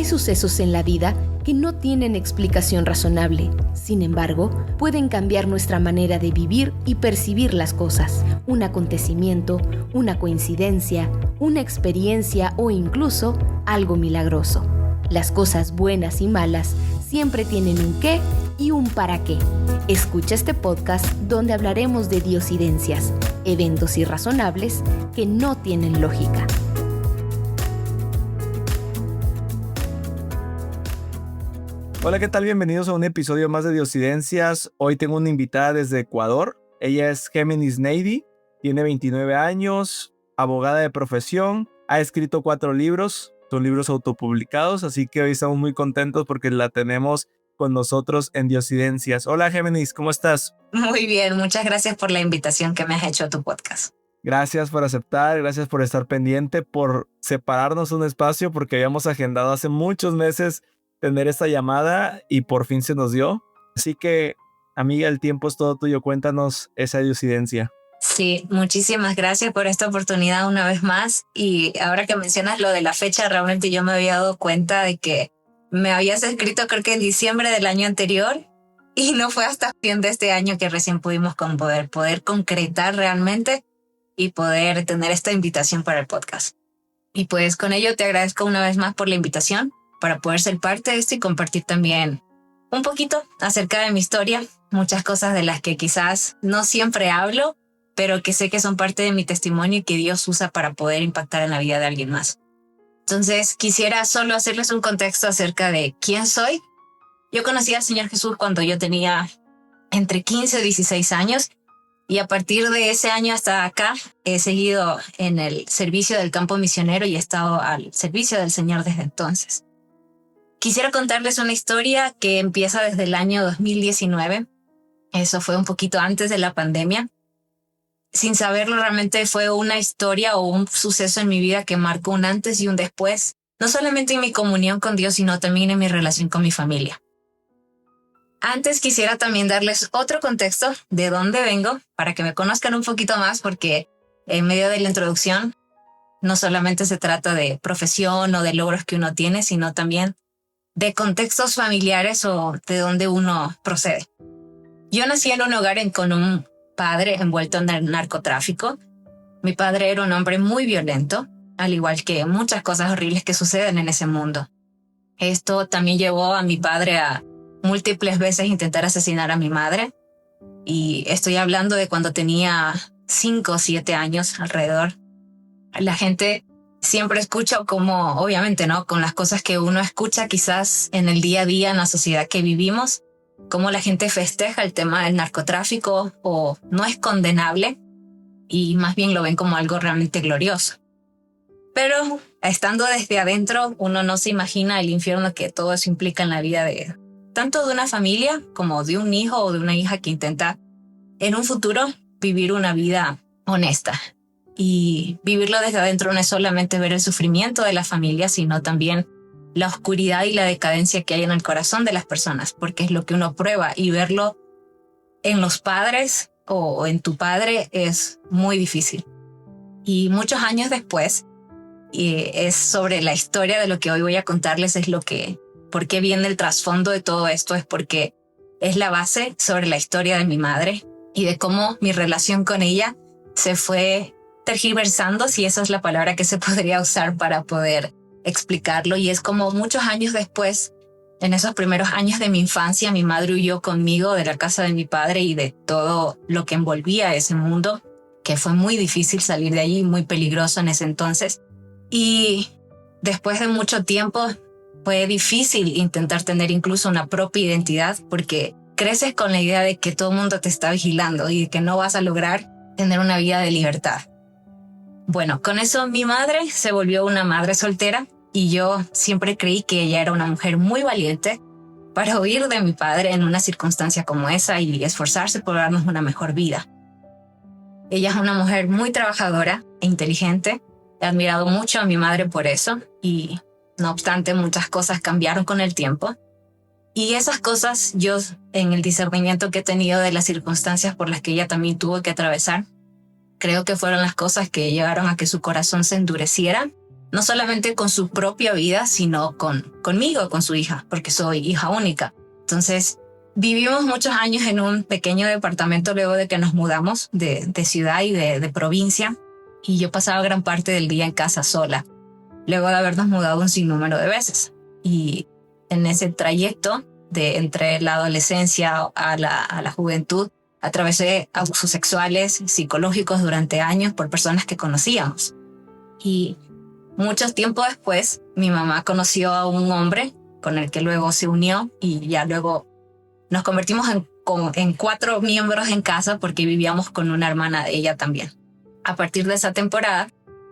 Hay sucesos en la vida que no tienen explicación razonable. Sin embargo, pueden cambiar nuestra manera de vivir y percibir las cosas. Un acontecimiento, una coincidencia, una experiencia o incluso algo milagroso. Las cosas buenas y malas siempre tienen un qué y un para qué. Escucha este podcast donde hablaremos de diosidencias, eventos irrazonables que no tienen lógica. Hola, ¿qué tal? Bienvenidos a un episodio más de Diosidencias. Hoy tengo una invitada desde Ecuador. Ella es Géminis Neidy, tiene 29 años, abogada de profesión, ha escrito 4 libros, son libros autopublicados, así que hoy estamos muy contentos porque la tenemos con nosotros en Diosidencias. Hola Géminis, ¿cómo estás? Muy bien, muchas gracias por la invitación que me has hecho a tu podcast. Gracias por aceptar, gracias por estar pendiente, por separarnos un espacio porque habíamos agendado hace muchos meses tener esta llamada y por fin se nos dio. Así que, amiga, el tiempo es todo tuyo. Cuéntanos esa diosidencia. Sí, muchísimas gracias por esta oportunidad una vez más. Y ahora que mencionas lo de la fecha, realmente yo me había dado cuenta de que me habías escrito creo que en diciembre del año anterior y no fue hasta fin de este año que recién pudimos poder concretar realmente y poder tener esta invitación para el podcast. Y pues con ello te agradezco una vez más por la invitación, para poder ser parte de esto y compartir también un poquito acerca de mi historia, muchas cosas de las que quizás no siempre hablo, pero que sé que son parte de mi testimonio y que Dios usa para poder impactar en la vida de alguien más. Entonces quisiera solo hacerles un contexto acerca de quién soy. Yo conocí al Señor Jesús cuando yo tenía entre 15 y 16 años y a partir de ese año hasta acá he seguido en el servicio del campo misionero y he estado al servicio del Señor desde entonces. Quisiera contarles una historia que empieza desde el año 2019. Eso fue un poquito antes de la pandemia. Sin saberlo, realmente fue una historia o un suceso en mi vida que marcó un antes y un después, no solamente en mi comunión con Dios, sino también en mi relación con mi familia. Antes quisiera también darles otro contexto de dónde vengo, para que me conozcan un poquito más, porque en medio de la introducción no solamente se trata de profesión o de logros que uno tiene, sino también de contextos familiares o de donde uno procede. Yo nací en un hogar con un padre envuelto en el narcotráfico. Mi padre era un hombre muy violento, al igual que muchas cosas horribles que suceden en ese mundo. Esto también llevó a mi padre a múltiples veces intentar asesinar a mi madre. Y estoy hablando de cuando tenía 5 o 7 años alrededor. La gente siempre escucho como, obviamente, ¿no? Con las cosas que uno escucha quizás en el día a día en la sociedad que vivimos, cómo la gente festeja el tema del narcotráfico o no es condenable y más bien lo ven como algo realmente glorioso. Pero estando desde adentro, uno no se imagina el infierno que todo eso implica en la vida de tanto de una familia como de un hijo o de una hija que intenta en un futuro vivir una vida honesta. Y vivirlo desde adentro no es solamente ver el sufrimiento de la familia, sino también la oscuridad y la decadencia que hay en el corazón de las personas, porque es lo que uno prueba y verlo en los padres o en tu padre es muy difícil. Y muchos años después, es sobre la historia de lo que hoy voy a contarles, por qué viene el trasfondo de todo esto, es porque es la base sobre la historia de mi madre y de cómo mi relación con ella se fue tergiversando, si esa es la palabra que se podría usar para poder explicarlo. Y es como muchos años después, en esos primeros años de mi infancia, mi madre huyó conmigo de la casa de mi padre y de todo lo que envolvía ese mundo, que fue muy difícil salir de allí, muy peligroso en ese entonces. Y después de mucho tiempo fue difícil intentar tener incluso una propia identidad, porque creces con la idea de que todo el mundo te está vigilando y de que no vas a lograr tener una vida de libertad. Bueno, con eso mi madre se volvió una madre soltera y yo siempre creí que ella era una mujer muy valiente para huir de mi padre en una circunstancia como esa y esforzarse por darnos una mejor vida. Ella es una mujer muy trabajadora e inteligente. He admirado mucho a mi madre por eso y no obstante muchas cosas cambiaron con el tiempo. Y esas cosas yo, en el discernimiento que he tenido de las circunstancias por las que ella también tuvo que atravesar, creo que fueron las cosas que llevaron a que su corazón se endureciera no solamente con su propia vida, sino conmigo, con su hija, porque soy hija única. Entonces, vivimos muchos años en un pequeño departamento luego de que nos mudamos de ciudad y de provincia, y yo pasaba gran parte del día en casa sola, luego de habernos mudado un sinnúmero de veces. Y en ese trayecto de entre la adolescencia a la juventud, atravesé abusos sexuales, psicológicos durante años por personas que conocíamos. Y mucho tiempo después, mi mamá conoció a un hombre con el que luego se unió y ya luego nos convertimos en 4 miembros en casa porque vivíamos con una hermana de ella también. A partir de esa temporada,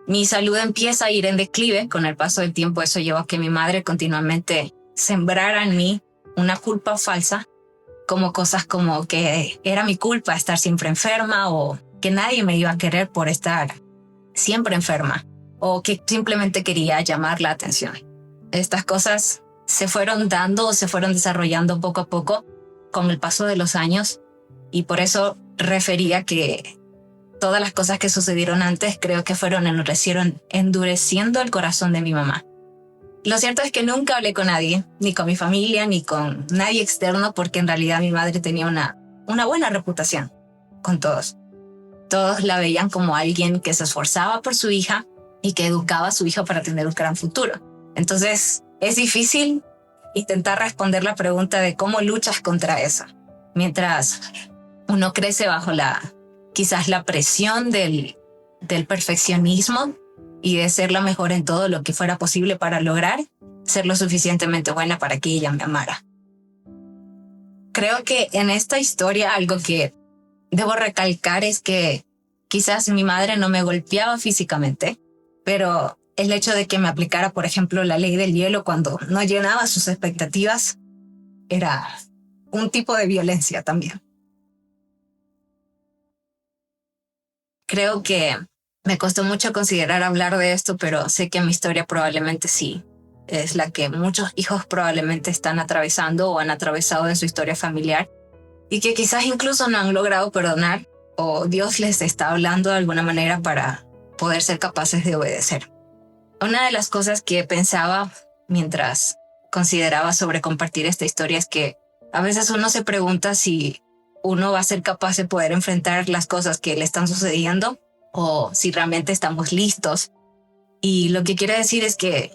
mi salud empieza a ir en declive. Con el paso del tiempo, eso llevó a que mi madre continuamente sembrara en mí una culpa falsa, como cosas como que era mi culpa estar siempre enferma o que nadie me iba a querer por estar siempre enferma o que simplemente quería llamar la atención. Estas cosas se fueron dando o se fueron desarrollando poco a poco con el paso de los años, y por eso refería que todas las cosas que sucedieron antes creo que fueron endureciendo el corazón de mi mamá. Lo cierto es que nunca hablé con nadie, ni con mi familia, ni con nadie externo, porque en realidad mi madre tenía una buena reputación con todos. Todos la veían como alguien que se esforzaba por su hija y que educaba a su hija para tener un gran futuro. Entonces, es difícil intentar responder la pregunta de cómo luchas contra eso. Mientras uno crece bajo quizás la presión del perfeccionismo y de ser la mejor en todo lo que fuera posible para lograr ser lo suficientemente buena para que ella me amara. Creo que en esta historia algo que debo recalcar es que quizás mi madre no me golpeaba físicamente, pero el hecho de que me aplicara, por ejemplo, la ley del hielo cuando no llenaba sus expectativas era un tipo de violencia también. Creo que me costó mucho considerar hablar de esto, pero sé que mi historia probablemente sí es la que muchos hijos probablemente están atravesando o han atravesado en su historia familiar y que quizás incluso no han logrado perdonar o Dios les está hablando de alguna manera para poder ser capaces de obedecer. Una de las cosas que pensaba mientras consideraba sobre compartir esta historia es que a veces uno se pregunta si uno va a ser capaz de poder enfrentar las cosas que le están sucediendo o si realmente estamos listos. Y lo que quiero decir es que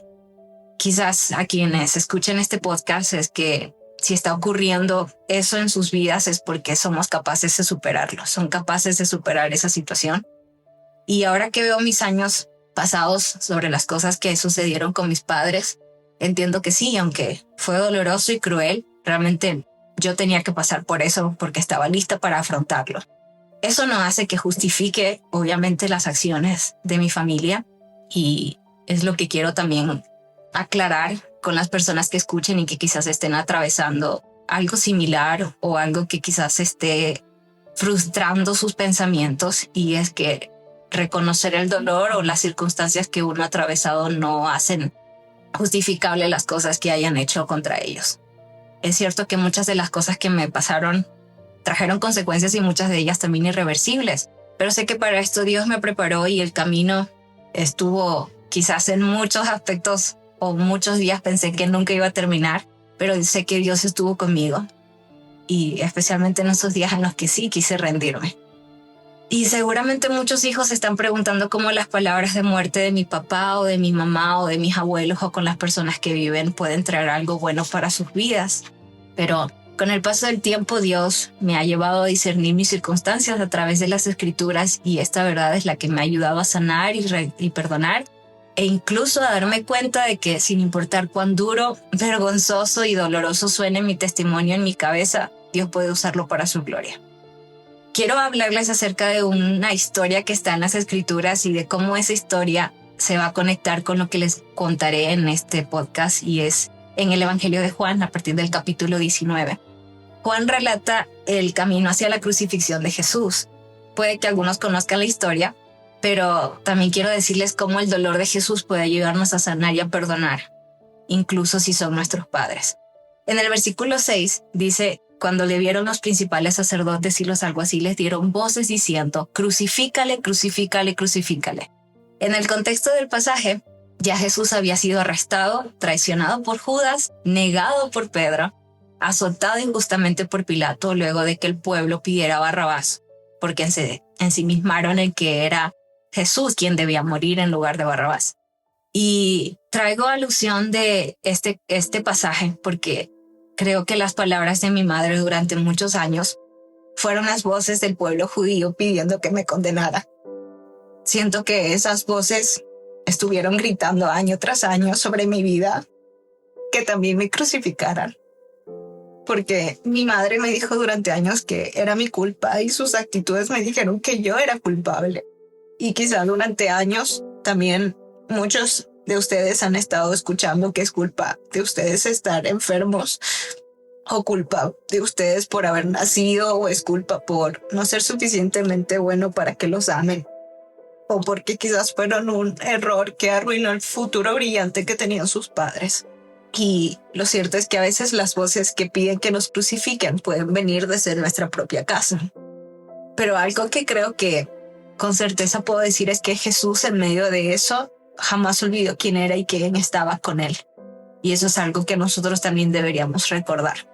quizás a quienes escuchen este podcast es que si está ocurriendo eso en sus vidas es porque somos capaces de superarlo, son capaces de superar esa situación. Y ahora que veo mis años pasados sobre las cosas que sucedieron con mis padres, entiendo que sí, aunque fue doloroso y cruel, realmente yo tenía que pasar por eso porque estaba lista para afrontarlo. Eso no hace que justifique, obviamente, las acciones de mi familia, y es lo que quiero también aclarar con las personas que escuchen y que quizás estén atravesando algo similar o algo que quizás esté frustrando sus pensamientos, y es que reconocer el dolor o las circunstancias que uno ha atravesado no hacen justificable las cosas que hayan hecho contra ellos. Es cierto que muchas de las cosas que me pasaron trajeron consecuencias y muchas de ellas también irreversibles, pero sé que para esto Dios me preparó y el camino estuvo quizás en muchos aspectos o muchos días pensé que nunca iba a terminar, pero sé que Dios estuvo conmigo y especialmente en esos días en los que sí quise rendirme. Y seguramente muchos hijos se están preguntando cómo las palabras de muerte de mi papá o de mi mamá o de mis abuelos o con las personas que viven pueden traer algo bueno para sus vidas. Pero con el paso del tiempo Dios me ha llevado a discernir mis circunstancias a través de las Escrituras, y esta verdad es la que me ha ayudado a sanar y perdonar, e incluso a darme cuenta de que sin importar cuán duro, vergonzoso y doloroso suene mi testimonio en mi cabeza, Dios puede usarlo para su gloria. Quiero hablarles acerca de una historia que está en las Escrituras y de cómo esa historia se va a conectar con lo que les contaré en este podcast, y es en el Evangelio de Juan, a partir del capítulo 19. Juan relata el camino hacia la crucifixión de Jesús. Puede que algunos conozcan la historia, pero también quiero decirles cómo el dolor de Jesús puede ayudarnos a sanar y a perdonar, incluso si son nuestros padres. En el versículo 6 dice: cuando le vieron los principales sacerdotes y los alguaciles, dieron voces diciendo: crucifícale, crucifícale, crucifícale. En el contexto del pasaje, Ya Jesús había sido arrestado, traicionado por Judas, negado por Pedro, azotado injustamente por Pilato luego de que el pueblo pidiera a Barrabás, porque se ensimismaron en que era Jesús quien debía morir en lugar de Barrabás. Y traigo alusión de este pasaje porque creo que las palabras de mi madre durante muchos años fueron las voces del pueblo judío pidiendo que me condenara. Siento que esas voces estuvieron gritando año tras año sobre mi vida, que también me crucificaran. Porque mi madre me dijo durante años que era mi culpa y sus actitudes me dijeron que yo era culpable. Y quizá durante años también muchos de ustedes han estado escuchando que es culpa de ustedes estar enfermos, o culpa de ustedes por haber nacido, o es culpa por no ser suficientemente bueno para que los amen, o porque quizás fueron un error que arruinó el futuro brillante que tenían sus padres. Y lo cierto es que a veces las voces que piden que nos crucifiquen pueden venir desde nuestra propia casa. Pero algo que creo que con certeza puedo decir es que Jesús, en medio de eso, jamás olvidó quién era y quién estaba con él. Y eso es algo que nosotros también deberíamos recordar.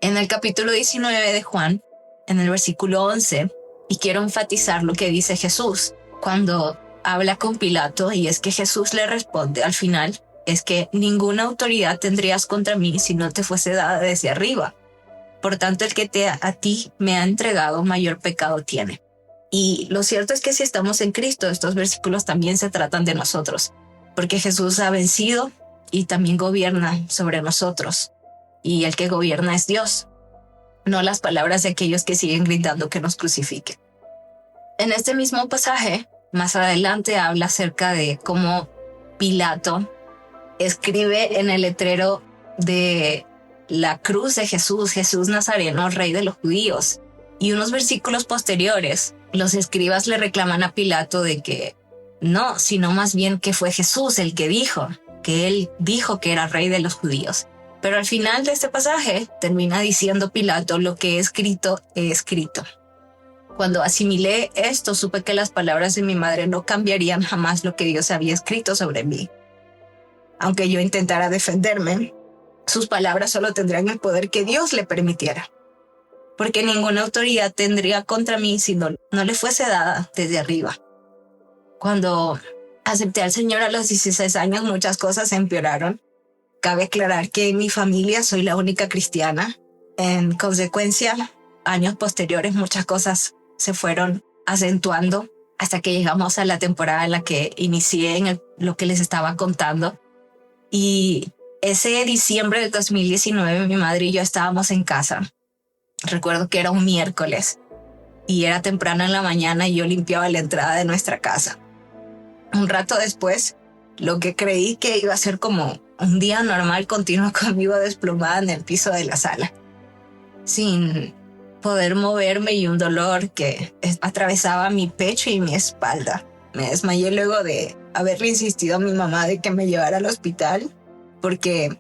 En el capítulo 19 de Juan, en el versículo 11, y quiero enfatizar lo que dice Jesús cuando habla con Pilato, y es que Jesús le responde al final, es que ninguna autoridad tendrías contra mí si no te fuese dada desde arriba. Por tanto, el que a ti me ha entregado mayor pecado tiene. Y lo cierto es que si estamos en Cristo, estos versículos también se tratan de nosotros, porque Jesús ha vencido y también gobierna sobre nosotros. Y el que gobierna es Dios, no las palabras de aquellos que siguen gritando que nos crucifiquen. En este mismo pasaje, más adelante habla acerca de cómo Pilato escribe en el letrero de la cruz de Jesús, Jesús Nazareno, rey de los judíos. Y unos versículos posteriores, los escribas le reclaman a Pilato de que no, sino más bien que fue Jesús el que dijo, que él dijo que era rey de los judíos. Pero al final de este pasaje termina diciendo Pilato, lo que he escrito, he escrito. Cuando asimilé esto, supe que las palabras de mi madre no cambiarían jamás lo que Dios había escrito sobre mí. Aunque yo intentara defenderme, sus palabras solo tendrían el poder que Dios le permitiera. Porque ninguna autoridad tendría contra mí si no le fuese dada desde arriba. Cuando acepté al Señor a los 16 años, muchas cosas empeoraron. Cabe aclarar que en mi familia soy la única cristiana. En consecuencia, años posteriores muchas cosas se fueron acentuando hasta que llegamos a la temporada en la que inicié en lo que les estaba contando. Y ese diciembre del 2019 mi madre y yo estábamos en casa. Recuerdo que era un miércoles y era temprano en la mañana y yo limpiaba la entrada de nuestra casa. Un rato después, lo que creí que iba a ser como un día normal continuó conmigo desplomada en el piso de la sala, sin poder moverme y un dolor que atravesaba mi pecho y mi espalda. Me desmayé luego de haberle insistido a mi mamá de que me llevara al hospital, porque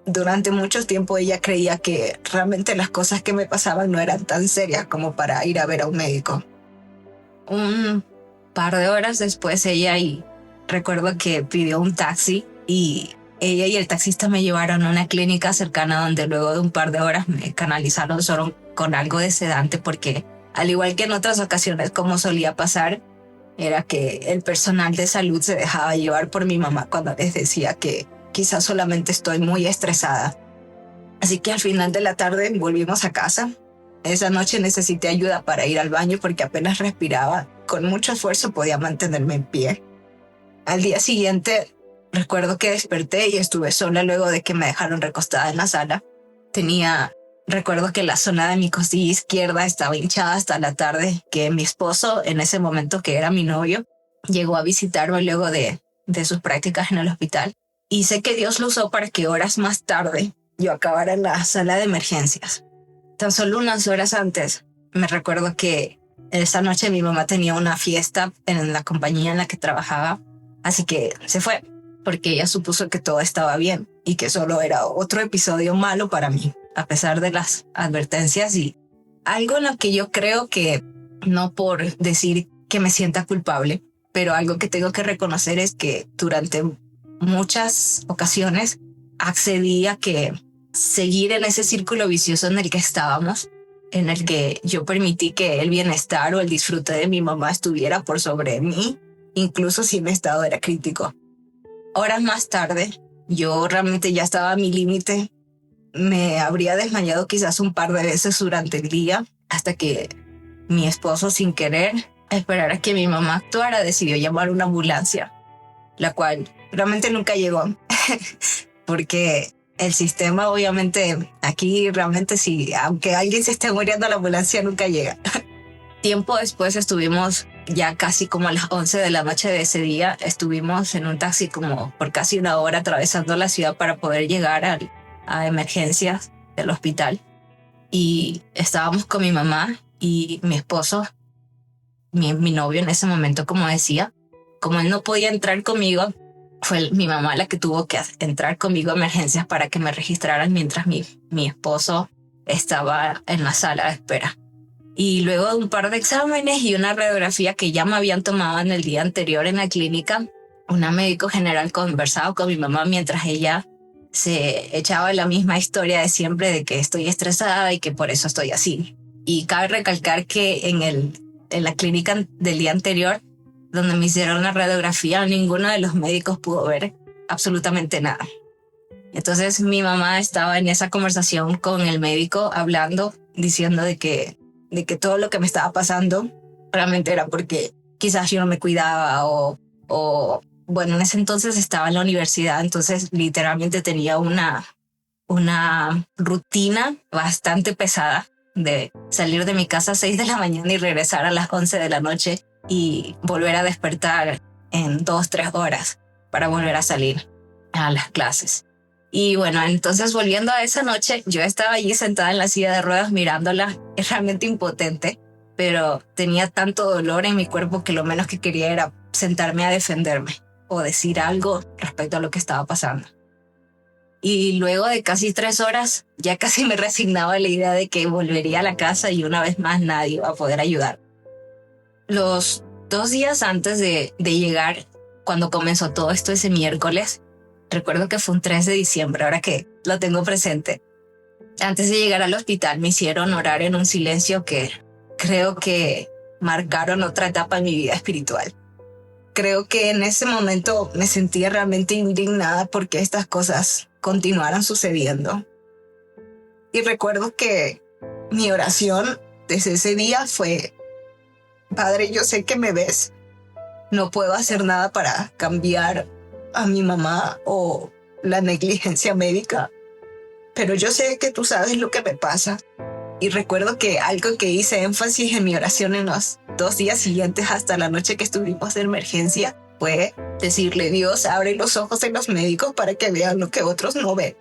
durante mucho tiempo ella creía que realmente las cosas que me pasaban no eran tan serias como para ir a ver a un médico. Un par de horas después recuerdo que pidió un taxi y ella y el taxista me llevaron a una clínica cercana donde luego de un par de horas me canalizaron solo con algo de sedante porque, al igual que en otras ocasiones como solía pasar, era que el personal de salud se dejaba llevar por mi mamá cuando les decía que quizás solamente estoy muy estresada. Así que al final de la tarde volvimos a casa. Esa noche necesité ayuda para ir al baño porque apenas respiraba. Con mucho esfuerzo podía mantenerme en pie. Al día siguiente recuerdo que desperté y estuve sola luego de que me dejaron recostada en la sala. Recuerdo que la zona de mi costilla izquierda estaba hinchada hasta la tarde, que mi esposo, en ese momento que era mi novio, llegó a visitarme luego de sus prácticas en el hospital. Y sé que Dios lo usó para que horas más tarde yo acabara en la sala de emergencias. Tan solo unas horas antes, me recuerdo que esa noche mi mamá tenía una fiesta en la compañía en la que trabajaba, así que se fue, porque ella supuso que todo estaba bien y que solo era otro episodio malo para mí, a pesar de las advertencias y algo en lo que yo creo que, no por decir que me sienta culpable, pero algo que tengo que reconocer es que durante muchas ocasiones accedí a que seguir en ese círculo vicioso en el que estábamos, en el que yo permití que el bienestar o el disfrute de mi mamá estuviera por sobre mí, incluso si mi estado era crítico. Horas más tarde, yo realmente ya estaba a mi límite. Me habría desmayado quizás un par de veces durante el día, hasta que mi esposo, sin querer esperar a que mi mamá actuara, decidió llamar una ambulancia, la cual realmente nunca llegó, porque el sistema, obviamente, aquí realmente sí, aunque alguien se esté muriendo, la ambulancia nunca llega. Tiempo después estuvimos ya casi como a las 11 de la noche de ese día, estuvimos en un taxi como por casi una hora atravesando la ciudad para poder llegar a emergencias del hospital. Y estábamos con mi mamá y mi esposo, mi novio en ese momento, como decía. Como él no podía entrar conmigo, fue mi mamá la que tuvo que entrar conmigo a emergencias para que me registraran mientras mi esposo estaba en la sala de espera. Y luego de un par de exámenes y una radiografía que ya me habían tomado en el día anterior en la clínica, una médico general conversaba con mi mamá mientras ella se echaba la misma historia de siempre de que estoy estresada y que por eso estoy así. Y cabe recalcar que en la clínica del día anterior, donde me hicieron la radiografía, ninguno de los médicos pudo ver absolutamente nada. Entonces mi mamá estaba en esa conversación con el médico hablando, diciendo de que todo lo que me estaba pasando realmente era porque quizás yo no me cuidaba o bueno, en ese entonces estaba en la universidad, entonces literalmente tenía una rutina bastante pesada de salir de mi casa a 6 de la mañana y regresar a las 11 de la noche y volver a despertar en 2-3 horas para volver a salir a las clases. Y bueno, entonces volviendo a esa noche, yo estaba allí sentada en la silla de ruedas mirándola, realmente impotente, pero tenía tanto dolor en mi cuerpo que lo menos que quería era sentarme a defenderme o decir algo respecto a lo que estaba pasando. Y luego de casi 3 horas, ya casi me resignaba a la idea de que volvería a la casa y una vez más nadie iba a poder ayudar. Los 2 días antes de llegar, cuando comenzó todo esto ese miércoles, recuerdo que fue un 3 de diciembre, ahora que lo tengo presente. Antes de llegar al hospital me hicieron orar en un silencio que creo que marcaron otra etapa en mi vida espiritual. Creo que en ese momento me sentía realmente indignada porque estas cosas continuaran sucediendo. Y recuerdo que mi oración desde ese día fue: Padre, yo sé que me ves. No puedo hacer nada para cambiar a mi mamá o la negligencia médica, pero yo sé que tú sabes lo que me pasa. Y recuerdo que algo que hice énfasis en mi oración en los 2 días siguientes hasta la noche que estuvimos de emergencia fue decirle: Dios, abre los ojos de los médicos para que vean lo que otros no ven.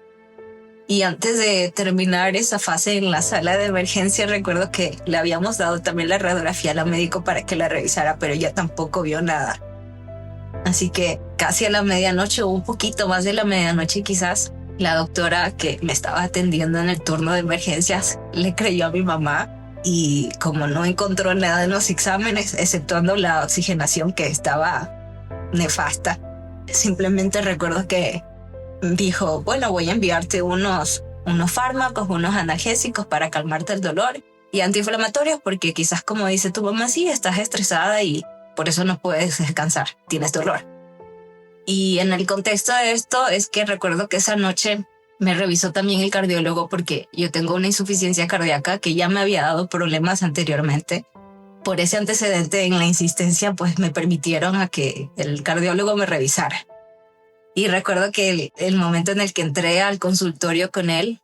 Y antes de terminar esa fase en la sala de emergencia, recuerdo que le habíamos dado también la radiografía a la médico para que la revisara, pero ella tampoco vio nada. Así que casi a la medianoche o un poquito más de la medianoche quizás, la doctora que me estaba atendiendo en el turno de emergencias le creyó a mi mamá y como no encontró nada en los exámenes, exceptuando la oxigenación que estaba nefasta, simplemente recuerdo que dijo: bueno, voy a enviarte unos fármacos, unos analgésicos para calmarte el dolor y antiinflamatorios porque quizás, como dice tu mamá, sí, estás estresada y por eso no puedes descansar, tienes dolor. Y en el contexto de esto es que recuerdo que esa noche me revisó también el cardiólogo porque yo tengo una insuficiencia cardíaca que ya me había dado problemas anteriormente. Por ese antecedente en la insistencia, pues me permitieron a que el cardiólogo me revisara. Y recuerdo que el momento en el que entré al consultorio con él,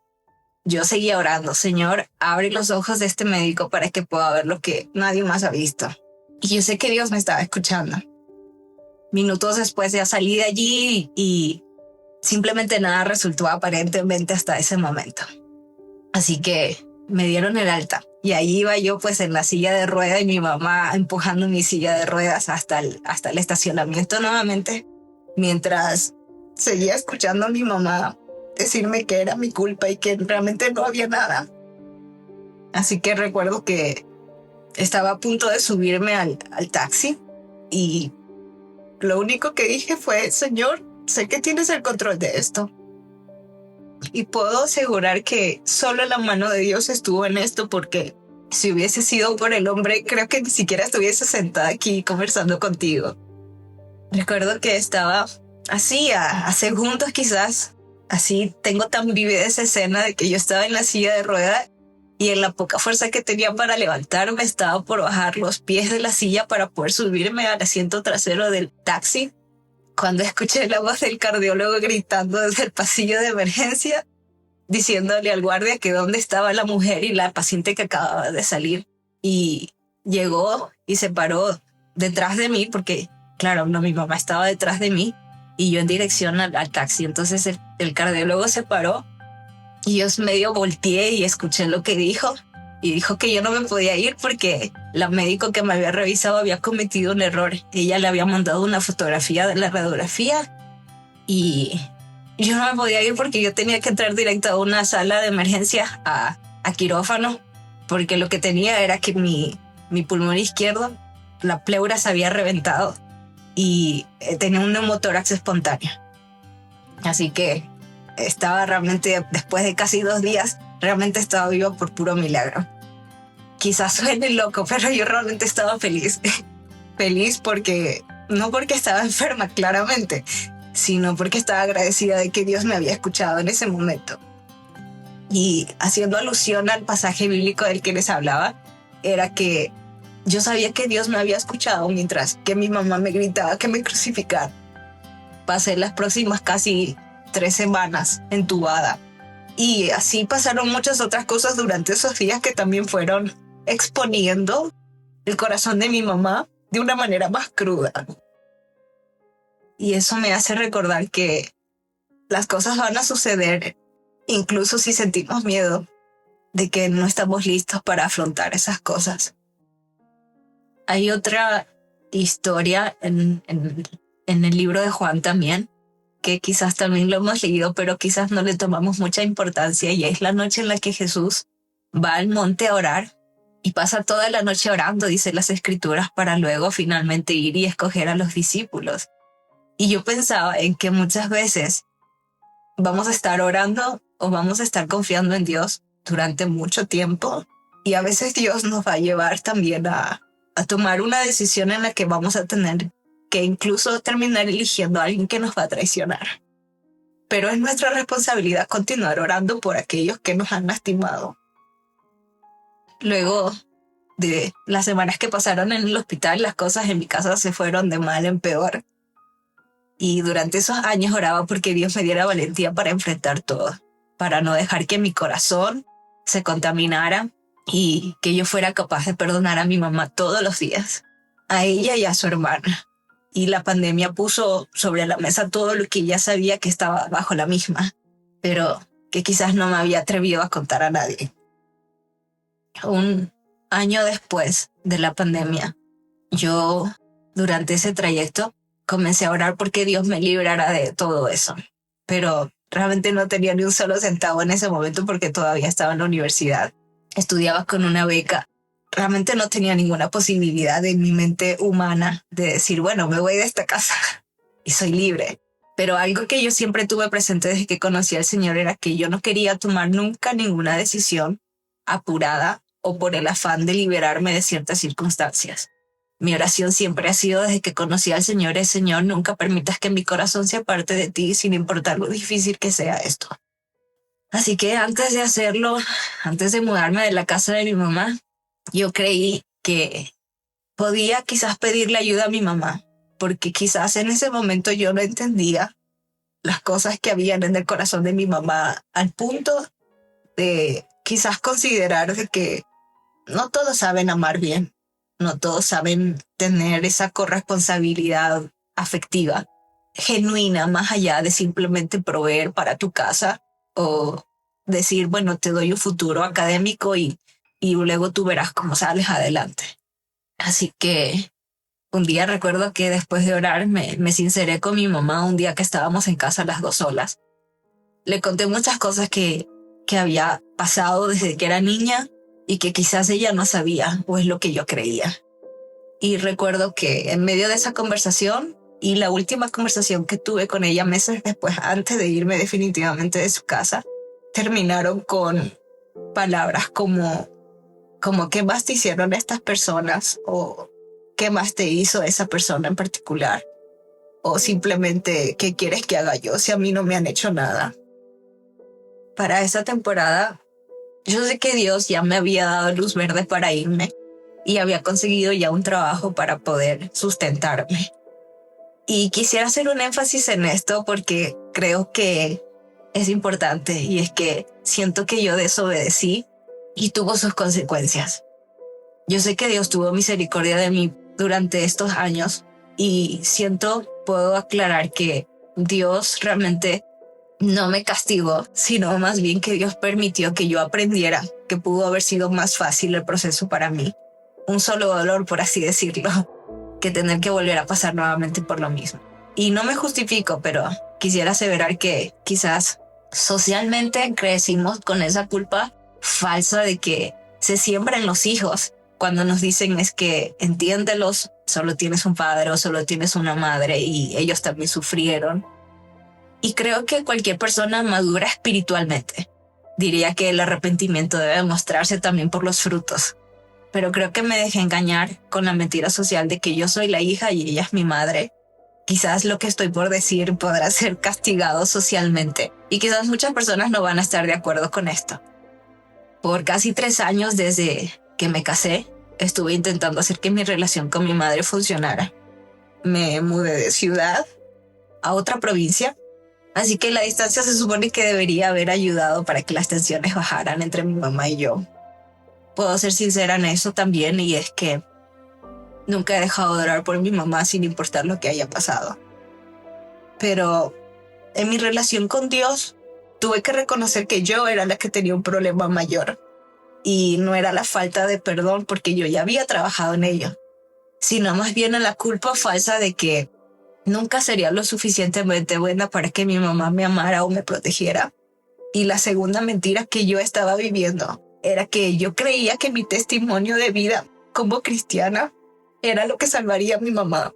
yo seguía orando: Señor, abre los ojos de este médico para que pueda ver lo que nadie más ha visto. Y yo sé que Dios me estaba escuchando. Minutos después ya salí de allí y simplemente nada resultó aparentemente hasta ese momento. Así que me dieron el alta y ahí iba yo pues en la silla de ruedas y mi mamá empujando mi silla de ruedas hasta el estacionamiento nuevamente, mientras seguía escuchando a mi mamá decirme que era mi culpa y que realmente no había nada. Así que recuerdo que estaba a punto de subirme al taxi y lo único que dije fue: Señor, sé que tienes el control de esto. Y puedo asegurar que solo la mano de Dios estuvo en esto, porque si hubiese sido por el hombre, creo que ni siquiera estuviese sentada aquí conversando contigo. Recuerdo que estaba así, a segundos quizás, así tengo tan vívida esa escena de que yo estaba en la silla de ruedas y en la poca fuerza que tenía para levantarme estaba por bajar los pies de la silla para poder subirme al asiento trasero del taxi, cuando escuché la voz del cardiólogo gritando desde el pasillo de emergencia, diciéndole al guardia que dónde estaba la mujer y la paciente que acababa de salir. Y llegó y se paró detrás de mí, porque claro, no, mi mamá estaba detrás de mí y yo en dirección al taxi. Entonces el cardiólogo se paró y yo medio volteé y escuché lo que dijo. Y dijo que yo no me podía ir porque la médico que me había revisado había cometido un error. Ella le había mandado una fotografía de la radiografía y yo no me podía ir porque yo tenía que entrar directo a una sala de emergencia, a quirófano, porque lo que tenía era que mi pulmón izquierdo, la pleura se había reventado y tenía un neumotórax espontáneo. Así que estaba realmente, después de casi 2 días, realmente estaba viva por puro milagro. Quizás suene loco, pero yo realmente estaba feliz. Feliz porque, no porque estaba enferma, claramente, sino porque estaba agradecida de que Dios me había escuchado en ese momento. Y haciendo alusión al pasaje bíblico del que les hablaba, era que yo sabía que Dios me había escuchado mientras que mi mamá me gritaba que me crucificara. Pasé las próximas casi 3 semanas entubada. Y así pasaron muchas otras cosas durante esos días que también fueron exponiendo el corazón de mi mamá de una manera más cruda. Y eso me hace recordar que las cosas van a suceder, incluso si sentimos miedo de que no estamos listos para afrontar esas cosas. Hay otra historia en el libro de Juan también, que quizás también lo hemos leído, pero quizás no le tomamos mucha importancia, y es la noche en la que Jesús va al monte a orar y pasa toda la noche orando, dice las escrituras, para luego finalmente ir y escoger a los discípulos. Y yo pensaba en que muchas veces vamos a estar orando o vamos a estar confiando en Dios durante mucho tiempo, y a veces Dios nos va a llevar también a tomar una decisión en la que vamos a tener que incluso terminar eligiendo a alguien que nos va a traicionar. Pero es nuestra responsabilidad continuar orando por aquellos que nos han lastimado. Luego de las semanas que pasaron en el hospital, las cosas en mi casa se fueron de mal en peor. Y durante esos años oraba porque Dios me diera valentía para enfrentar todo, para no dejar que mi corazón se contaminara y que yo fuera capaz de perdonar a mi mamá todos los días, a ella y a su hermana. Y la pandemia puso sobre la mesa todo lo que ya sabía que estaba bajo la misma, pero que quizás no me había atrevido a contar a nadie. Un año después de la pandemia, yo, durante ese trayecto, comencé a orar porque Dios me librara de todo eso. Pero realmente no tenía ni un solo centavo en ese momento porque todavía estaba en la universidad. Estudiaba con una beca. Realmente no tenía ninguna posibilidad en mi mente humana de decir, bueno, me voy de esta casa y soy libre. Pero algo que yo siempre tuve presente desde que conocí al Señor era que yo no quería tomar nunca ninguna decisión apurada o por el afán de liberarme de ciertas circunstancias. Mi oración siempre ha sido desde que conocí al Señor es: Señor, nunca permitas que mi corazón se aparte de ti, sin importar lo difícil que sea esto. Así que antes de hacerlo, antes de mudarme de la casa de mi mamá, yo creí que podía quizás pedirle ayuda a mi mamá, porque quizás en ese momento yo no entendía las cosas que habían en el corazón de mi mamá, al punto de quizás considerar de que no todos saben amar bien, no todos saben tener esa corresponsabilidad afectiva genuina, más allá de simplemente proveer para tu casa o decir, bueno, te doy un futuro académico y luego tú verás cómo sales adelante. Así que un día recuerdo que después de orar me sinceré con mi mamá un día que estábamos en casa las dos solas. Le conté muchas cosas que había pasado desde que era niña y que quizás ella no sabía, o es lo que yo creía. Y recuerdo que en medio de esa conversación Y la última conversación que tuve con ella meses después, antes de irme definitivamente de su casa, terminaron con palabras como ¿qué más te hicieron estas personas? O ¿qué más te hizo esa persona en particular? O simplemente, ¿qué quieres que haga yo si a mí no me han hecho nada? Para esa temporada, yo sé que Dios ya me había dado luz verde para irme y había conseguido ya un trabajo para poder sustentarme. Y quisiera hacer un énfasis en esto porque creo que es importante, y es que siento que yo desobedecí y tuvo sus consecuencias. Yo sé que Dios tuvo misericordia de mí durante estos años y puedo aclarar que Dios realmente no me castigó, sino más bien que Dios permitió que yo aprendiera que pudo haber sido más fácil el proceso para mí. Un solo dolor, por así decirlo, que tener que volver a pasar nuevamente por lo mismo. Y no me justifico, pero quisiera aseverar que quizás socialmente crecimos con esa culpa falsa de que se siembra en los hijos cuando nos dicen es que entiéndelos, solo tienes un padre o solo tienes una madre y ellos también sufrieron. Y creo que cualquier persona madura espiritualmente diría que el arrepentimiento debe mostrarse también por los frutos. Pero creo que me dejé engañar con la mentira social de que yo soy la hija y ella es mi madre. Quizás lo que estoy por decir podrá ser castigado socialmente y quizás muchas personas no van a estar de acuerdo con esto. Por casi 3 años desde que me casé, estuve intentando hacer que mi relación con mi madre funcionara. Me mudé de ciudad a otra provincia, así que la distancia se supone que debería haber ayudado para que las tensiones bajaran entre mi mamá y yo. Puedo ser sincera en eso también, y es que nunca he dejado de orar por mi mamá sin importar lo que haya pasado. Pero en mi relación con Dios tuve que reconocer que yo era la que tenía un problema mayor. Y no era la falta de perdón porque yo ya había trabajado en ello, sino más bien en la culpa falsa de que nunca sería lo suficientemente buena para que mi mamá me amara o me protegiera. Y la segunda mentira que yo estaba viviendo era que yo creía que mi testimonio de vida como cristiana era lo que salvaría a mi mamá.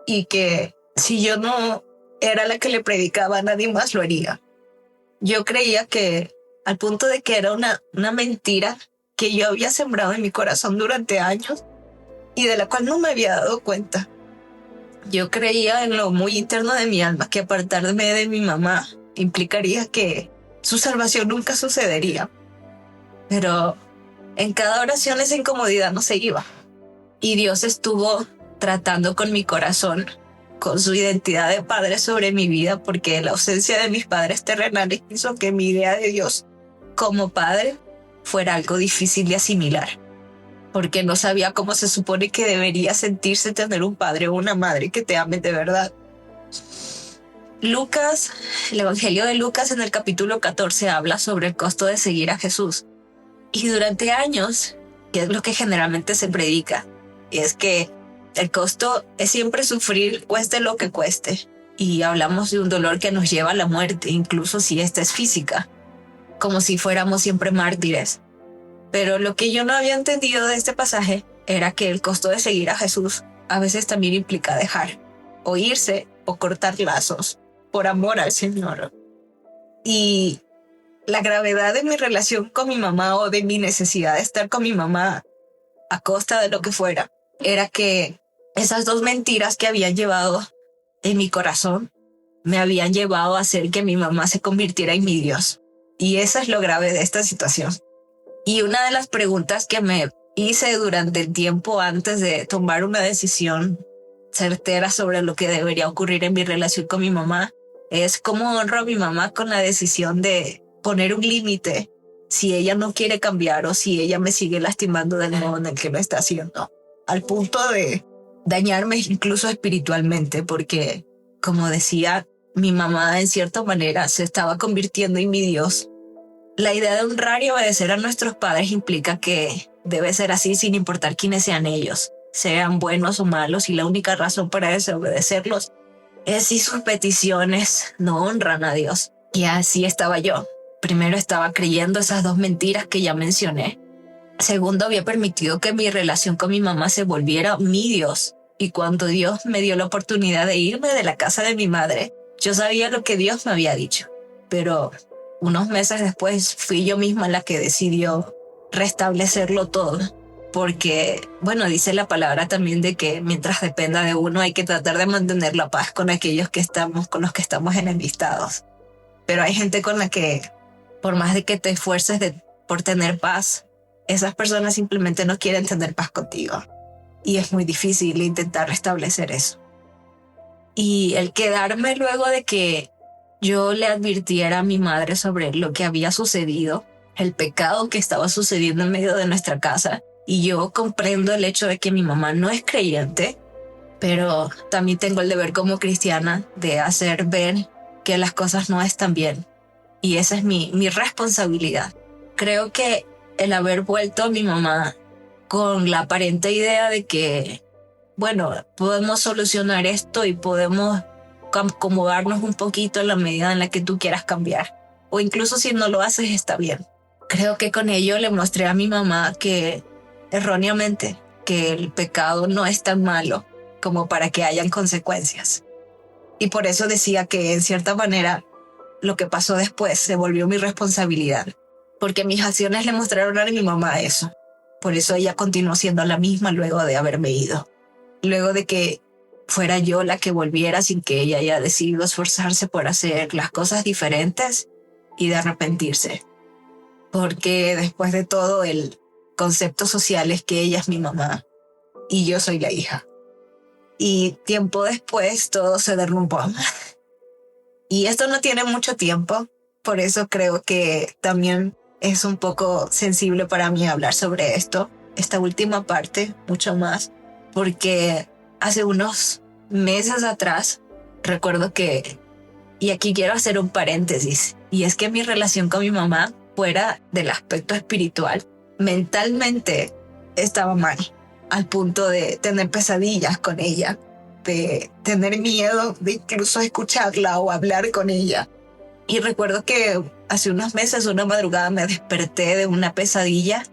Y que si yo no era la que le predicaba, nadie más lo haría. Yo creía que, al punto de que era una mentira que yo había sembrado en mi corazón durante años y de la cual no me había dado cuenta. Yo creía en lo muy interno de mi alma que apartarme de mi mamá implicaría que su salvación nunca sucedería. Pero en cada oración esa incomodidad no se iba. Y Dios estuvo tratando con mi corazón, con su identidad de padre sobre mi vida, porque la ausencia de mis padres terrenales hizo que mi idea de Dios como padre fuera algo difícil de asimilar, porque no sabía cómo se supone que debería sentirse tener un padre o una madre que te ame de verdad. Lucas, el Evangelio de Lucas en el capítulo 14 habla sobre el costo de seguir a Jesús. Y durante años, que es lo que generalmente se predica, es que el costo es siempre sufrir, cueste lo que cueste. Y hablamos de un dolor que nos lleva a la muerte, incluso si esta es física, como si fuéramos siempre mártires. Pero lo que yo no había entendido de este pasaje era que el costo de seguir a Jesús a veces también implica dejar, o irse, o cortar lazos, por amor al Señor. Y la gravedad de mi relación con mi mamá, o de mi necesidad de estar con mi mamá a costa de lo que fuera, era que esas 2 mentiras que habían llevado en mi corazón me habían llevado a hacer que mi mamá se convirtiera en mi Dios. Y eso es lo grave de esta situación. Y una de las preguntas que me hice durante el tiempo antes de tomar una decisión certera sobre lo que debería ocurrir en mi relación con mi mamá es cómo honro a mi mamá con la decisión de poner un límite si ella no quiere cambiar o si ella me sigue lastimando del modo en el que lo está haciendo, al punto de dañarme incluso espiritualmente, porque, como decía, mi mamá en cierta manera se estaba convirtiendo en mi Dios. La idea de honrar y obedecer a nuestros padres implica que debe ser así sin importar quiénes sean ellos, sean buenos o malos, y la única razón para desobedecerlos es si sus peticiones no honran a Dios. Y así estaba yo. Primero estaba creyendo esas 2 mentiras que ya mencioné. Segundo, había permitido que mi relación con mi mamá se volviera mi Dios Y cuando Dios me dio la oportunidad de irme de la casa de mi madre, yo sabía lo que Dios me había dicho. Pero unos meses después fui yo misma la que decidió restablecerlo todo. Porque, bueno, dice la palabra también de que mientras dependa de uno hay que tratar de mantener la paz con aquellos con los que estamos enemistados. Pero hay gente con la que, por más de que te esfuerces por tener paz, esas personas simplemente no quieren tener paz contigo. Y es muy difícil intentar restablecer eso. Y el quedarme luego de que yo le advirtiera a mi madre sobre lo que había sucedido, el pecado que estaba sucediendo en medio de nuestra casa, y yo comprendo el hecho de que mi mamá no es creyente, pero también tengo el deber como cristiana de hacer ver que las cosas no están bien. Y esa es mi responsabilidad. Creo que el haber vuelto a mi mamá con la aparente idea de que, bueno, podemos solucionar esto y podemos acomodarnos un poquito en la medida en la que tú quieras cambiar. O incluso si no lo haces, está bien. Creo que con ello le mostré a mi mamá que, erróneamente, que el pecado no es tan malo como para que hayan consecuencias. Y por eso decía que, en cierta manera, lo que pasó después se volvió mi responsabilidad. Porque mis acciones le mostraron a mi mamá eso. Por eso ella continuó siendo la misma luego de haberme ido. Luego de que fuera yo la que volviera sin que ella haya decidido esforzarse por hacer las cosas diferentes y de arrepentirse. Porque después de todo el concepto social es que ella es mi mamá y yo soy la hija. Y tiempo después todo se derrumbó. Y esto no tiene mucho tiempo, por eso creo que también es un poco sensible para mí hablar sobre esto, esta última parte, mucho más, porque hace unos meses atrás recuerdo que, y aquí quiero hacer un paréntesis, y es que mi relación con mi mamá, fuera del aspecto espiritual, mentalmente estaba mal, al punto de tener pesadillas con ella, de tener miedo de incluso escucharla o hablar con ella. Y recuerdo que hace unos meses, una madrugada, me desperté de una pesadilla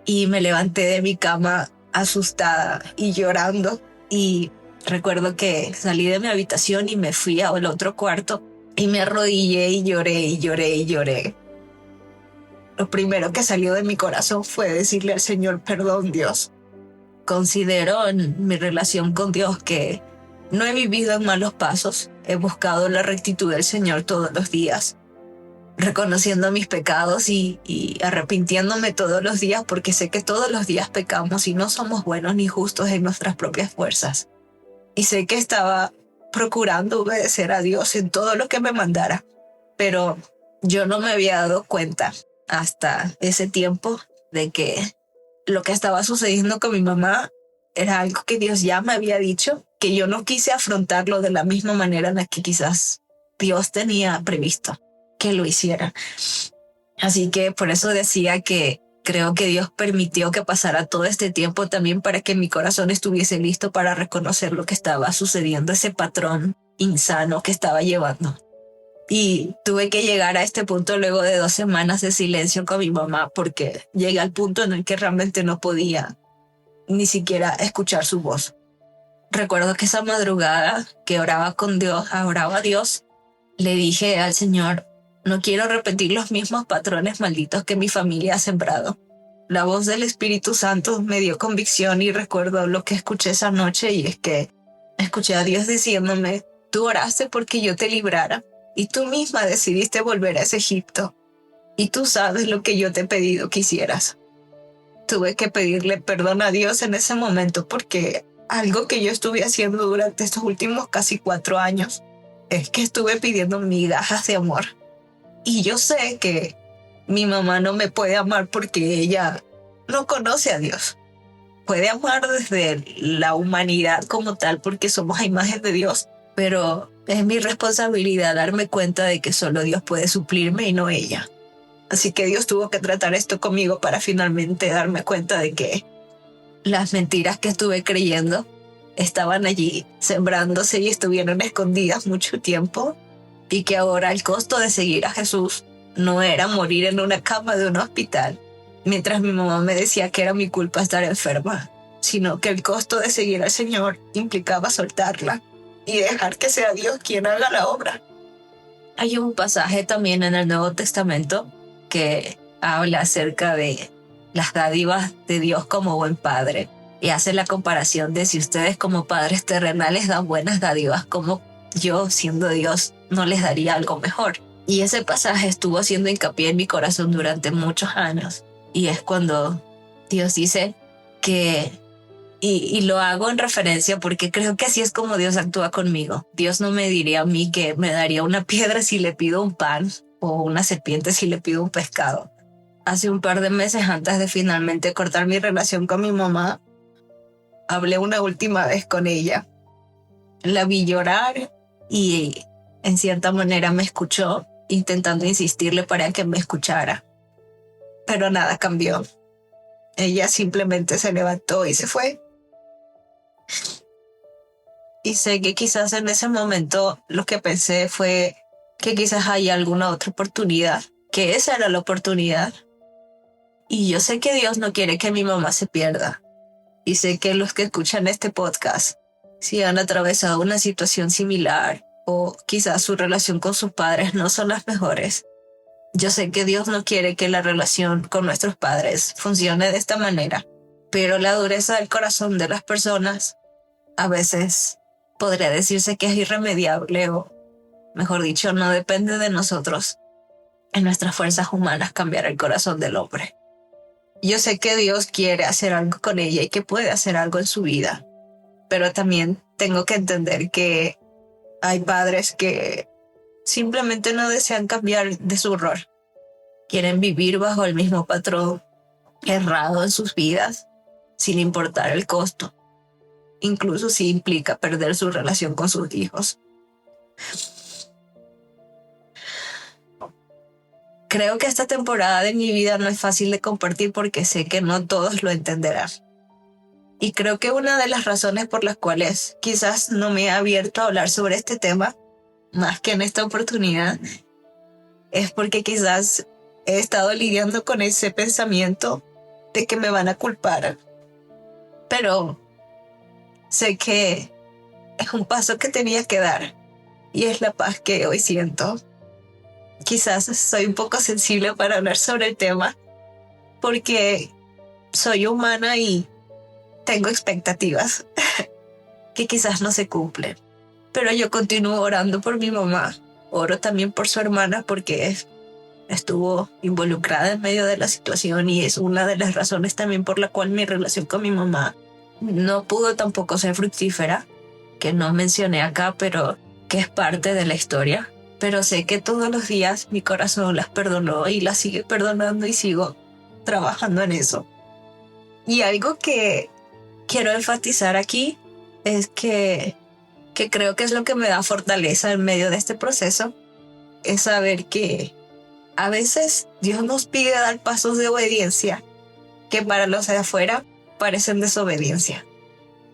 y me levanté de mi cama asustada y llorando. Y recuerdo que salí de mi habitación y me fui al otro cuarto y me arrodillé y lloré y lloré y lloré. Lo primero que salió de mi corazón fue decirle al Señor, perdón, Dios. Considero en mi relación con Dios que no he vivido en malos pasos. He buscado la rectitud del Señor todos los días, reconociendo mis pecados y arrepintiéndome todos los días, porque sé que todos los días pecamos y no somos buenos ni justos en nuestras propias fuerzas. Y sé que estaba procurando obedecer a Dios en todo lo que me mandara, pero yo no me había dado cuenta hasta ese tiempo de que lo que estaba sucediendo con mi mamá era algo que Dios ya me había dicho, que yo no quise afrontarlo de la misma manera en la que quizás Dios tenía previsto que lo hiciera. Así que por eso decía que creo que Dios permitió que pasara todo este tiempo también para que mi corazón estuviese listo para reconocer lo que estaba sucediendo, ese patrón insano que estaba llevando. Y tuve que llegar a este punto luego de 2 semanas de silencio con mi mamá, porque llegué al punto en el que realmente no podía ni siquiera escuchar su voz. Recuerdo que esa madrugada que oraba a Dios, le dije al Señor, no quiero repetir los mismos patrones malditos que mi familia ha sembrado. La voz del Espíritu Santo me dio convicción y recuerdo lo que escuché esa noche, y es que escuché a Dios diciéndome, tú oraste porque yo te librara y tú misma decidiste volver a ese Egipto y tú sabes lo que yo te he pedido que hicieras. Tuve que pedirle perdón a Dios en ese momento, porque algo que yo estuve haciendo durante estos últimos casi 4 años es que estuve pidiendo migajas de amor. Y yo sé que mi mamá no me puede amar porque ella no conoce a Dios. Puede amar desde la humanidad como tal porque somos a imagen de Dios, pero es mi responsabilidad darme cuenta de que solo Dios puede suplirme y no ella. Así que Dios tuvo que tratar esto conmigo para finalmente darme cuenta de que las mentiras que estuve creyendo estaban allí sembrándose y estuvieron escondidas mucho tiempo, y que ahora el costo de seguir a Jesús no era morir en una cama de un hospital mientras mi mamá me decía que era mi culpa estar enferma, sino que el costo de seguir al Señor implicaba soltarla y dejar que sea Dios quien haga la obra. Hay un pasaje también en el Nuevo Testamento que habla acerca de las dádivas de Dios como buen padre y hace la comparación de si ustedes como padres terrenales dan buenas dádivas, como yo siendo Dios no les daría algo mejor. Y ese pasaje estuvo haciendo hincapié en mi corazón durante muchos años, y es cuando Dios dice que, y lo hago en referencia porque creo que así es como Dios actúa conmigo. Dios no me diría a mí que me daría una piedra si le pido un pan o una serpiente si le pido un pescado. Hace un par de meses, antes de finalmente cortar mi relación con mi mamá, hablé una última vez con ella. La vi llorar y en cierta manera me escuchó, intentando insistirle para que me escuchara. Pero nada cambió. Ella simplemente se levantó y se fue. Y sé que quizás en ese momento lo que pensé fue que quizás haya alguna otra oportunidad, que esa era la oportunidad. Y yo sé que Dios no quiere que mi mamá se pierda. Y sé que los que escuchan este podcast, si han atravesado una situación similar o quizás su relación con sus padres no son las mejores, yo sé que Dios no quiere que la relación con nuestros padres funcione de esta manera. Pero la dureza del corazón de las personas a veces podría decirse que es irremediable, o mejor dicho, no depende de nosotros en nuestras fuerzas humanas cambiar el corazón del hombre. Yo sé que Dios quiere hacer algo con ella y que puede hacer algo en su vida, pero también tengo que entender que hay padres que simplemente no desean cambiar de su rol. Quieren vivir bajo el mismo patrón errado en sus vidas, sin importar el costo, incluso si implica perder su relación con sus hijos. Creo que esta temporada de mi vida no es fácil de compartir porque sé que no todos lo entenderán. Y creo que una de las razones por las cuales quizás no me he abierto a hablar sobre este tema, más que en esta oportunidad, es porque quizás he estado lidiando con ese pensamiento de que me van a culpar. Pero sé que es un paso que tenía que dar y es la paz que hoy siento. Quizás soy un poco sensible para hablar sobre el tema porque soy humana y tengo expectativas que quizás no se cumplen. Pero yo continúo orando por mi mamá. Oro también por su hermana porque estuvo involucrada en medio de la situación y es una de las razones también por la cual mi relación con mi mamá no pudo tampoco ser fructífera, que no mencioné acá, pero que es parte de la historia. Pero sé que todos los días mi corazón las perdonó y las sigue perdonando y sigo trabajando en eso. Y algo que quiero enfatizar aquí es que creo que es lo que me da fortaleza en medio de este proceso, es saber que a veces Dios nos pide dar pasos de obediencia que para los de afuera parecen desobediencia.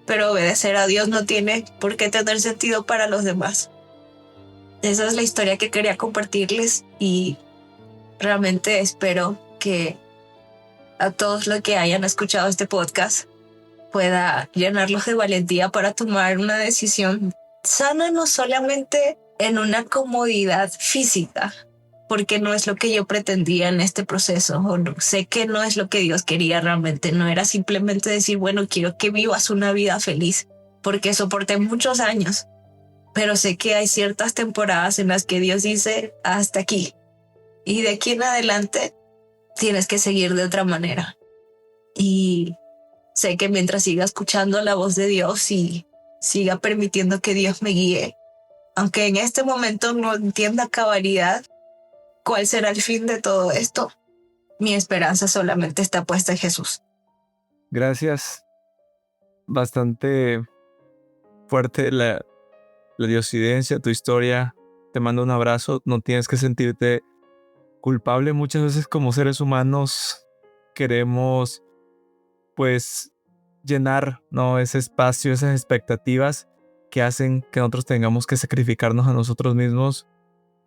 Pero obedecer a Dios no tiene por qué tener sentido para los demás. Esa es la historia que quería compartirles y realmente espero que a todos los que hayan escuchado este podcast pueda llenarlos de valentía para tomar una decisión sana, no solamente en una comodidad física, porque no es lo que yo pretendía en este proceso, o no, sé que no es lo que Dios quería realmente, no era simplemente decir, bueno, quiero que vivas una vida feliz, porque soporté muchos años, pero sé que hay ciertas temporadas en las que Dios dice, hasta aquí, y de aquí en adelante tienes que seguir de otra manera. Y sé que mientras siga escuchando la voz de Dios y siga permitiendo que Dios me guíe, aunque en este momento no entienda a cabalidad cuál será el fin de todo esto, mi esperanza solamente está puesta en Jesús. Gracias. Bastante fuerte la diosidencia, tu historia. Te mando un abrazo. No tienes que sentirte culpable. Muchas veces como seres humanos queremos pues llenar, ¿no?, ese espacio, esas expectativas que hacen que nosotros tengamos que sacrificarnos a nosotros mismos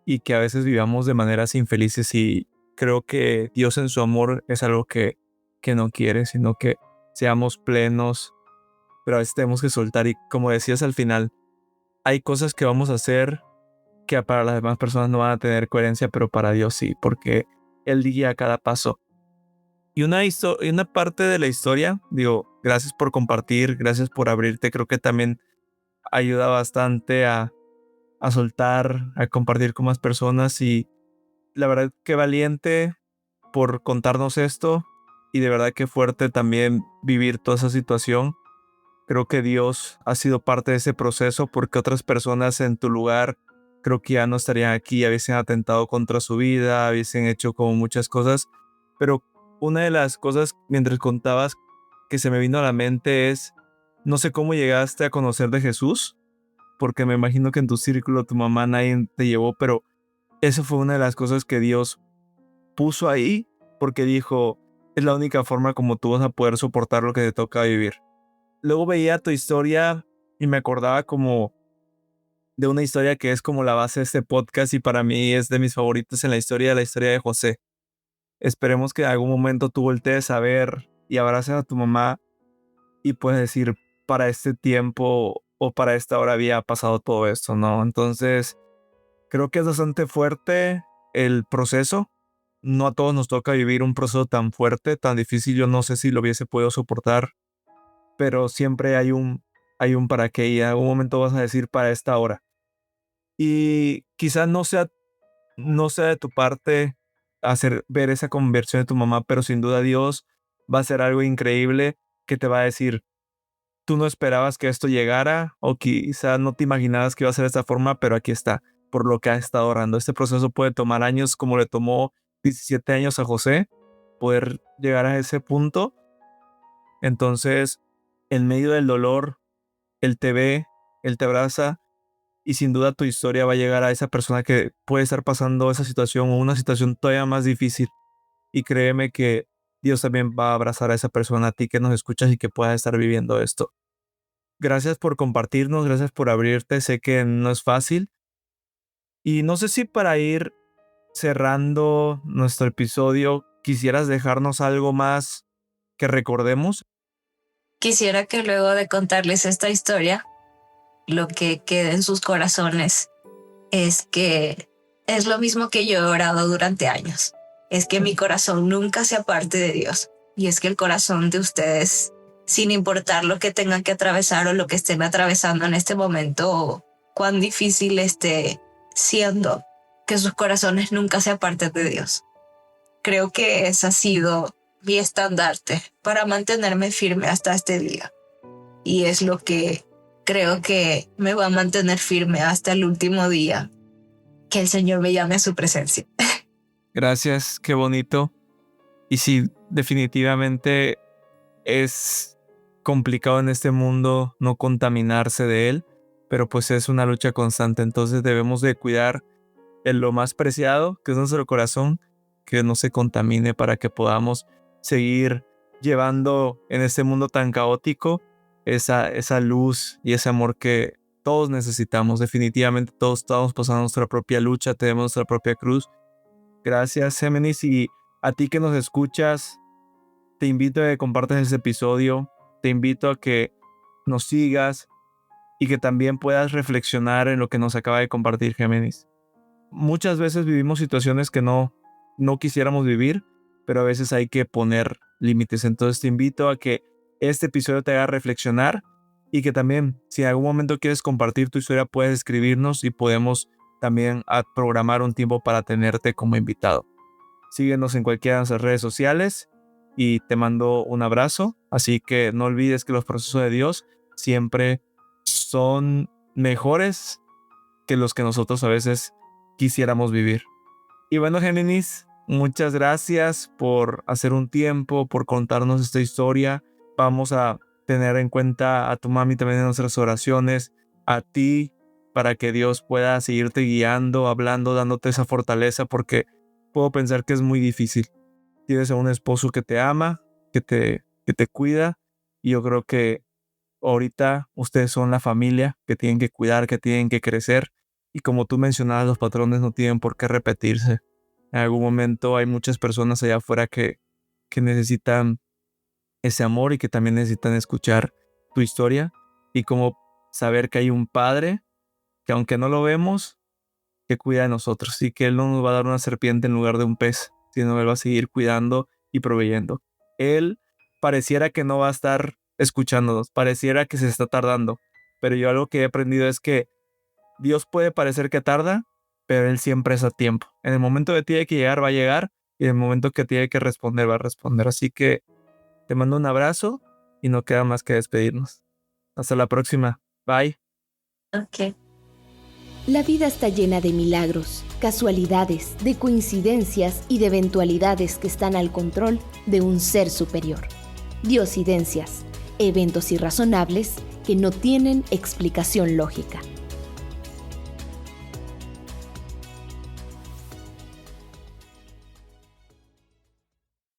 y que a veces vivamos de maneras infelices, y creo que Dios en su amor es algo que no quiere, sino que seamos plenos pero a veces tenemos que soltar. Y como decías al final, hay cosas que vamos a hacer que para las demás personas no van a tener coherencia, pero para Dios sí, porque Él guía cada paso. Y una parte de la historia, digo, gracias por compartir, gracias por abrirte, creo que también ayuda bastante a soltar, a compartir con más personas, y la verdad que valiente por contarnos esto, y de verdad que fuerte también vivir toda esa situación. Creo que Dios ha sido parte de ese proceso, porque otras personas en tu lugar creo que ya no estarían aquí, hubiesen atentado contra su vida, hubiesen hecho como muchas cosas. Pero una de las cosas mientras contabas que se me vino a la mente es, no sé cómo llegaste a conocer de Jesús, porque me imagino que en tu círculo tu mamá nadie te llevó, pero eso fue una de las cosas que Dios puso ahí, porque dijo, es la única forma como tú vas a poder soportar lo que te toca vivir. Luego veía tu historia y me acordaba como de una historia que es como la base de este podcast, y para mí es de mis favoritos en la historia de José. Esperemos que en algún momento tú voltees a ver y abraces a tu mamá y puedes decir, para este tiempo o para esta hora había pasado todo esto, ¿no? Entonces, creo que es bastante fuerte el proceso. No a todos nos toca vivir un proceso tan fuerte, tan difícil. Yo no sé si lo hubiese podido soportar, pero siempre hay un para qué, y en algún momento vas a decir para esta hora. Y quizás no sea de tu parte hacer ver esa conversión de tu mamá, pero sin duda Dios va a hacer algo increíble que te va a decir, tú no esperabas que esto llegara, o quizás no te imaginabas que iba a ser de esta forma, pero aquí está, por lo que has estado orando. Este proceso puede tomar años, como le tomó 17 años a José poder llegar a ese punto. Entonces, en medio del dolor, Él te ve, Él te abraza, y sin duda tu historia va a llegar a esa persona que puede estar pasando esa situación o una situación todavía más difícil. Y créeme que Dios también va a abrazar a esa persona, a ti que nos escuchas y que puedas estar viviendo esto. Gracias por compartirnos, gracias por abrirte, sé que no es fácil. Y no sé si para ir cerrando nuestro episodio quisieras dejarnos algo más que recordemos. Quisiera que luego de contarles esta historia, lo que quede en sus corazones es que es lo mismo que yo he orado durante años. Es que mi corazón nunca se aparte de Dios. Y es que el corazón de ustedes, sin importar lo que tengan que atravesar o lo que estén atravesando en este momento, o cuán difícil esté siendo, que sus corazones nunca se aparten de Dios. Creo que ese ha sido mi estandarte para mantenerme firme hasta este día. Y es lo que creo que me va a mantener firme hasta el último día que el Señor me llame a su presencia. Gracias, qué bonito. Y sí, definitivamente es complicado en este mundo no contaminarse de él, pero pues es una lucha constante. Entonces debemos de cuidar en lo más preciado, que es nuestro corazón, que no se contamine, para que podamos seguir llevando en este mundo tan caótico esa luz y ese amor que todos necesitamos. Definitivamente todos estamos pasando nuestra propia lucha, tenemos nuestra propia cruz. Gracias, Géminis, y a ti que nos escuchas, te invito a que compartas este episodio, te invito a que nos sigas y que también puedas reflexionar en lo que nos acaba de compartir Géminis. Muchas veces vivimos situaciones que no quisiéramos vivir, pero a veces hay que poner límites. Entonces te invito a que este episodio te haga reflexionar, y que también, si en algún momento quieres compartir tu historia, puedes escribirnos y podemos también programar un tiempo para tenerte como invitado. Síguenos en cualquiera de nuestras redes sociales y te mando un abrazo. Así que no olvides que los procesos de Dios siempre son mejores que los que nosotros a veces quisiéramos vivir. Y bueno, Géminis, muchas gracias por hacer un tiempo, por contarnos esta historia. Vamos a tener en cuenta a tu mami también en nuestras oraciones, a ti, para que Dios pueda seguirte guiando, hablando, dándote esa fortaleza, porque puedo pensar que es muy difícil. Tienes a un esposo que te ama, que te cuida, y yo creo que ahorita ustedes son la familia que tienen que cuidar, que tienen que crecer. Y como tú mencionabas, los patrones no tienen por qué repetirse. En algún momento hay muchas personas allá afuera que necesitan ese amor y que también necesitan escuchar tu historia y cómo saber que hay un Padre que aunque no lo vemos, que cuida de nosotros y que Él no nos va a dar una serpiente en lugar de un pez, sino Él va a seguir cuidando y proveyendo. Él pareciera que no va a estar escuchándonos, pareciera que se está tardando, pero yo algo que he aprendido es que Dios puede parecer que tarda, pero Él siempre es a tiempo. En el momento que tiene que llegar, va a llegar, y en el momento que tiene que responder, va a responder. Así que te mando un abrazo y no queda más que despedirnos. Hasta la próxima. Bye. Ok. La vida está llena de milagros, casualidades, de coincidencias y de eventualidades que están al control de un ser superior. Diosidencias, eventos irrazonables que no tienen explicación lógica.